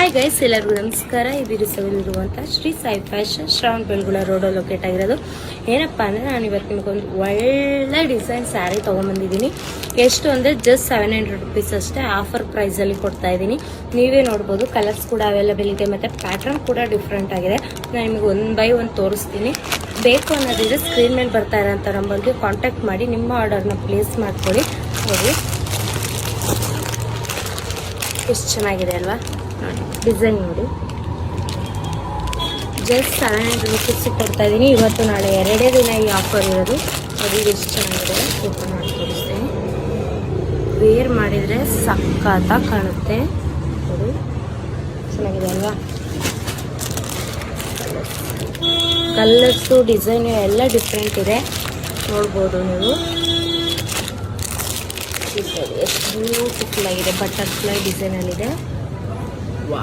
Hi guys, ಎಲ್ಲರಿಗೂ ನಮಸ್ಕಾರ. ಇದು ಸವಿಲಿರುವಂಥ ಶ್ರೀ ಸಾಯಿ ಫ್ಯಾಷನ್ ಶ್ರವಣಬೆಳಗೊಳ ರೋಡಲ್ಲಿ ಲೊಕೇಟ್ ಆಗಿರೋದು. ಏನಪ್ಪ ಅಂದರೆ ನಾನು ಇವತ್ತು ನಿಮಗೊಂದು ಒಳ್ಳೆ ಡಿಸೈನ್ ಸ್ಯಾರಿ ತೊಗೊಂಬಂದಿದ್ದೀನಿ. ಎಷ್ಟು ಅಂದರೆ ಜಸ್ಟ್ 700 ರುಪೀಸ್ ಅಷ್ಟೇ, ಆಫರ್ ಪ್ರೈಸಲ್ಲಿ ಕೊಡ್ತಾ ಇದ್ದೀನಿ. ನೀವೇ ನೋಡ್ಬೋದು, ಕಲರ್ಸ್ ಕೂಡ ಅವೈಲೇಬಲ್ ಇದೆ ಮತ್ತು ಪ್ಯಾಟ್ರನ್ ಕೂಡ ಡಿಫ್ರೆಂಟ್ ಆಗಿದೆ. ನಾನು ನಿಮಗೆ 1 by 1 ತೋರಿಸ್ತೀನಿ. ಬೇಕು ಅನ್ನೋದಿದ್ರೆ ಸ್ಕ್ರೀನ್ ಮೇಲೆ ಬರ್ತಾ ಇರೋಂಥ ನಂಬರ್ಗೆ ಕಾಂಟ್ಯಾಕ್ಟ್ ಮಾಡಿ ನಿಮ್ಮ ಆರ್ಡರ್ನ ಪ್ಲೇಸ್ ಮಾಡ್ಕೊಳ್ಳಿ. ನೋಡಿ ಎಷ್ಟು ಚೆನ್ನಾಗಿದೆ ಅಲ್ವಾ, ನೋಡಿ ಡಿಸೈನ್ ನೋಡಿ. ಜಸ್ಟ್ 700 ರುಪೀಸ್ ಕೊಡ್ತಾ ಇದ್ದೀನಿ. ಇವತ್ತು ನಾಳೆ 2 ದಿನ ಈ ಆಫರ್ ಇರೋದು. ನೋಡಿ ಎಷ್ಟು ಚೆನ್ನಾಗಿದೆ, ಓಪನ್ ಮಾಡಿ ತೋರಿಸ್ತೀನಿ. ವೇರ್ ಮಾಡಿದರೆ ಸಖತ್ತಾಗಿ ಕಾಣುತ್ತೆ. ನೋಡಿ ಚೆನ್ನಾಗಿದೆ ಅಲ್ವಾ. ಕಲರ್ಸು ಡಿಸೈನು ಎಲ್ಲ ಡಿಫ್ರೆಂಟ್ ಇದೆ, ನೋಡ್ಬೋದು ನೀವು. ಎಷ್ಟು ಬ್ಯೂಟಿಫುಲ್ ಆಗಿದೆ, ಬಟರ್ಫ್ಲೈ ಡಿಸೈನಲ್ಲಿದೆ.